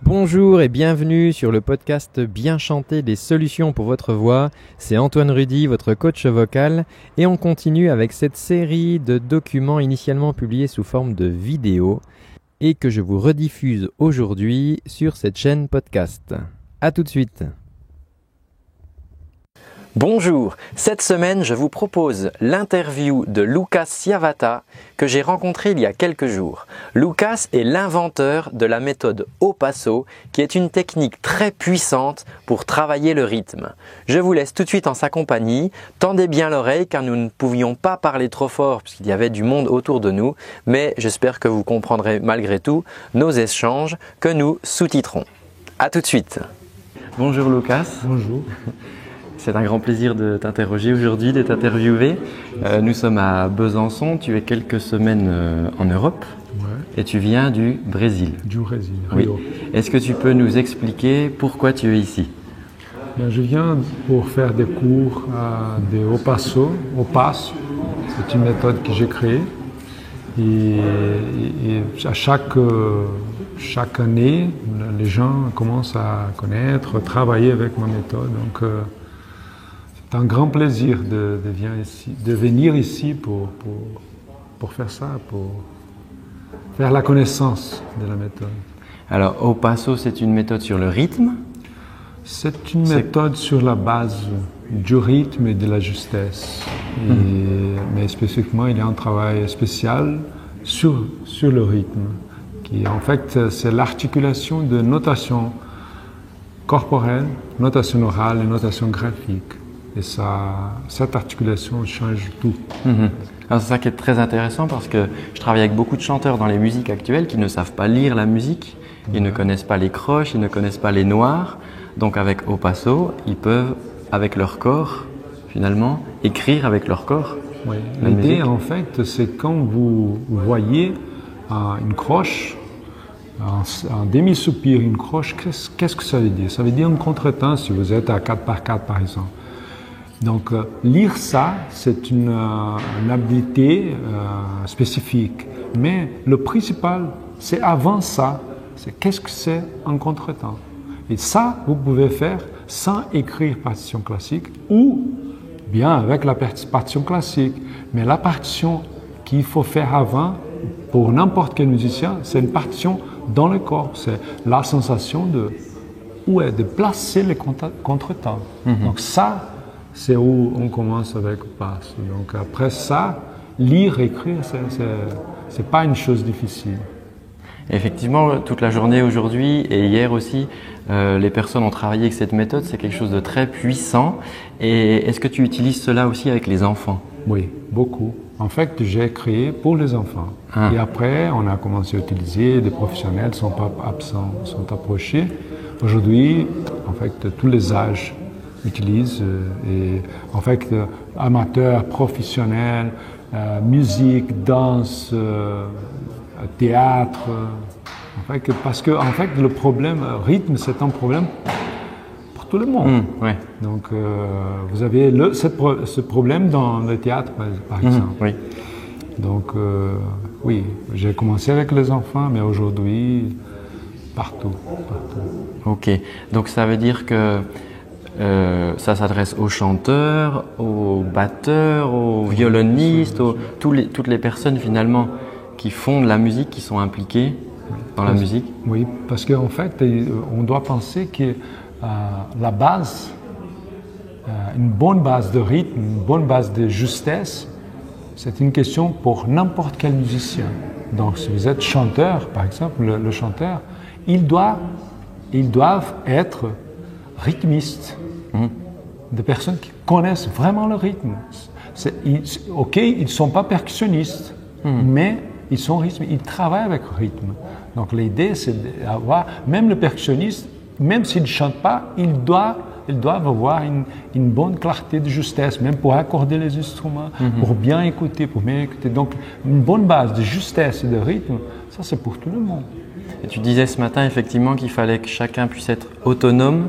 Bonjour et bienvenue sur le podcast Bien chanter des solutions pour votre voix. C'est Antoine Rudy, votre coach vocal, et on continue avec cette série de documents initialement publiés sous forme de vidéo et que je vous rediffuse aujourd'hui sur cette chaîne podcast. À tout de suite. Bonjour, cette semaine je vous propose l'interview de Lucas Ciavata que j'ai rencontré il y a quelques jours. Lucas est l'inventeur de la méthode Au Passo qui est une technique très puissante pour travailler le rythme. Je vous laisse tout de suite en sa compagnie, tendez bien l'oreille car nous ne pouvions pas parler trop fort puisqu'il y avait du monde autour de nous, mais j'espère que vous comprendrez malgré tout nos échanges que nous sous-titrons. A tout de suite. Bonjour Lucas. Bonjour. C'est un grand plaisir de t'interroger aujourd'hui, de t'interviewer. Nous sommes à Besançon, tu es quelques semaines en Europe et tu viens du Brésil. Du Brésil, oui. Rio. Est-ce que tu peux nous expliquer pourquoi tu es ici? Bien, je viens pour faire des cours de Au Passo. Au Passo, c'est une méthode que j'ai créée. Et à chaque année, les gens commencent à connaître, travailler avec ma méthode. Donc, c'est un grand plaisir de venir ici pour faire ça, pour faire la connaissance de la méthode. Alors, Au Passo, c'est une méthode sur le rythme? C'est une méthode sur la base du rythme et de la justesse. Mais spécifiquement, il y a un travail spécial sur le rythme, qui en fait, c'est l'articulation de notation corporelle, notation orale et notation graphique. Et cette articulation change tout. Alors c'est ça qui est très intéressant parce que je travaille avec beaucoup de chanteurs dans les musiques actuelles qui ne savent pas lire la musique, ils ne connaissent pas les croches, ils ne connaissent pas les noirs. Donc avec Au Passo, ils peuvent, avec leur corps, finalement, écrire avec leur corps. Oui. L'idée, en fait, c'est quand vous voyez une croche, un demi-soupir, une croche, qu'est-ce que ça veut dire? Ça veut dire un contretemps si vous êtes à 4/4 par exemple. Donc, lire ça, c'est une habileté spécifique. Mais le principal, c'est avant ça, c'est qu'est-ce que c'est un contretemps. Et ça, vous pouvez faire sans écrire partition classique ou bien avec la partition classique. Mais la partition qu'il faut faire avant, pour n'importe quel musicien, c'est une partition dans le corps. C'est la sensation de placer les contretemps. Donc ça, c'est où on commence avec Au Passo. Donc après ça, lire, écrire, c'est pas une chose difficile. Effectivement, toute la journée aujourd'hui et hier aussi, les personnes ont travaillé avec cette méthode, c'est quelque chose de très puissant. Et est-ce que tu utilises cela aussi avec les enfants? Oui, beaucoup. En fait, j'ai créé pour les enfants. Et après, on a commencé à utiliser, des professionnels sont pas absents, sont approchés. Aujourd'hui, en fait, tous les âges utilisent, et en fait, amateurs, professionnels, musique, danse, théâtre. En fait, parce que en fait, le problème rythme, c'est un problème pour tout le monde. Ouais. Donc, vous avez ce problème dans le théâtre, par exemple. Oui. Donc, oui, j'ai commencé avec les enfants, mais aujourd'hui, partout. Ok, donc ça veut dire que ça s'adresse aux chanteurs, aux batteurs, aux violonistes, toutes les personnes finalement qui font de la musique, qui sont impliquées dans la musique. Oui, parce qu'en fait, on doit penser que la base, une bonne base de rythme, une bonne base de justesse, c'est une question pour n'importe quel musicien. Donc, si vous êtes chanteur, par exemple, le chanteur, ils doivent être rythmistes, des personnes qui connaissent vraiment le rythme. Ok, ils ne sont pas percussionnistes, mais ils sont rythmistes, ils travaillent avec le rythme. Donc l'idée, c'est d'avoir, même le percussionniste, même s'il ne chante pas, ils doivent avoir une bonne clarté de justesse, même pour accorder les instruments, pour bien écouter, Donc une bonne base de justesse et de rythme, ça c'est pour tout le monde. Et tu disais ce matin effectivement qu'il fallait que chacun puisse être autonome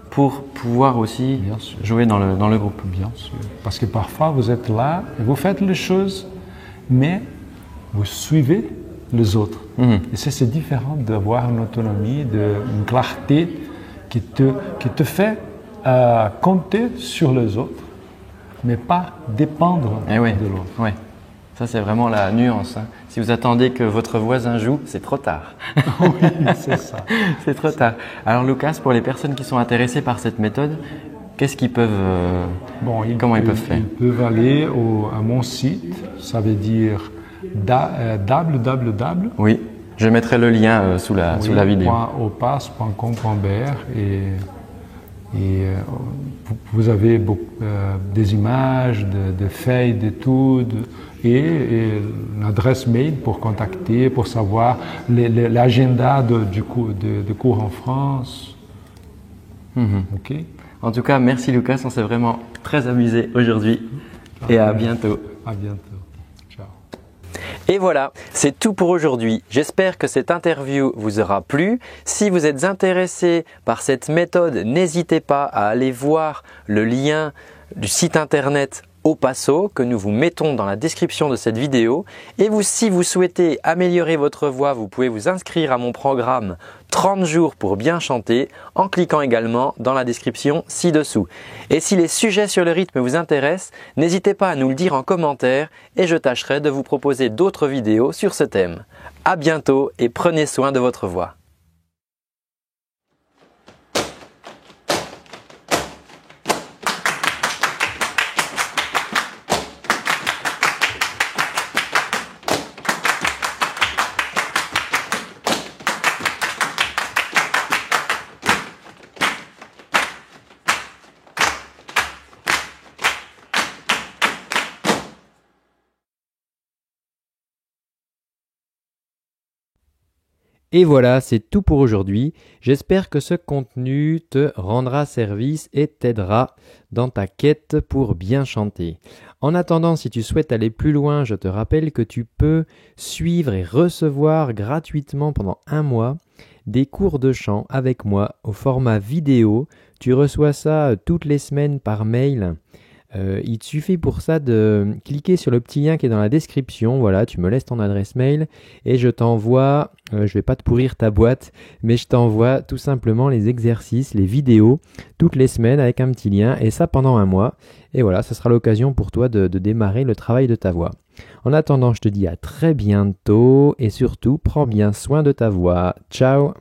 pour pouvoir aussi jouer dans le groupe. Bien sûr. Parce que parfois vous êtes là et vous faites les choses, mais vous suivez les autres. Et c'est différent d'avoir une autonomie, une clarté qui te fait compter sur les autres, mais pas dépendre de l'autre. Oui. Ça, c'est vraiment la nuance. Hein. Si vous attendez que votre voisin joue, c'est trop tard. Oui, c'est ça. C'est trop tard. Alors, Lucas, pour les personnes qui sont intéressées par cette méthode, qu'est-ce qu'ils peuvent, comment ils peuvent faire? Ils peuvent aller à mon site, ça veut dire www. Oui, je mettrai le lien sous la vidéo. .opas.com.br et vous avez des images, des feuilles d'études et une adresse mail pour contacter, pour savoir l'agenda de cours en France. Ok. En tout cas, merci Lucas, on s'est vraiment très amusé aujourd'hui et à bientôt. À bientôt. Ciao. Et voilà, c'est tout pour aujourd'hui. J'espère que cette interview vous aura plu. Si vous êtes intéressé par cette méthode, n'hésitez pas à aller voir le lien du site internet Opasso que nous vous mettons dans la description de cette vidéo. Et si vous souhaitez améliorer votre voix, vous pouvez vous inscrire à mon programme 30 jours pour bien chanter en cliquant également dans la description ci-dessous. Et si les sujets sur le rythme vous intéressent, n'hésitez pas à nous le dire en commentaire et je tâcherai de vous proposer d'autres vidéos sur ce thème. À bientôt et prenez soin de votre voix. Et voilà, c'est tout pour aujourd'hui. J'espère que ce contenu te rendra service et t'aidera dans ta quête pour bien chanter. En attendant, si tu souhaites aller plus loin, je te rappelle que tu peux suivre et recevoir gratuitement pendant 1 mois des cours de chant avec moi au format vidéo. Tu reçois ça toutes les semaines par mail. Il te suffit pour ça de cliquer sur le petit lien qui est dans la description. Voilà, tu me laisses ton adresse mail et je t'envoie, je vais pas te pourrir ta boîte, mais je t'envoie tout simplement les exercices, les vidéos toutes les semaines avec un petit lien et ça pendant 1 mois. Et voilà, ça sera l'occasion pour toi de démarrer le travail de ta voix. En attendant, je te dis à très bientôt et surtout, prends bien soin de ta voix. Ciao!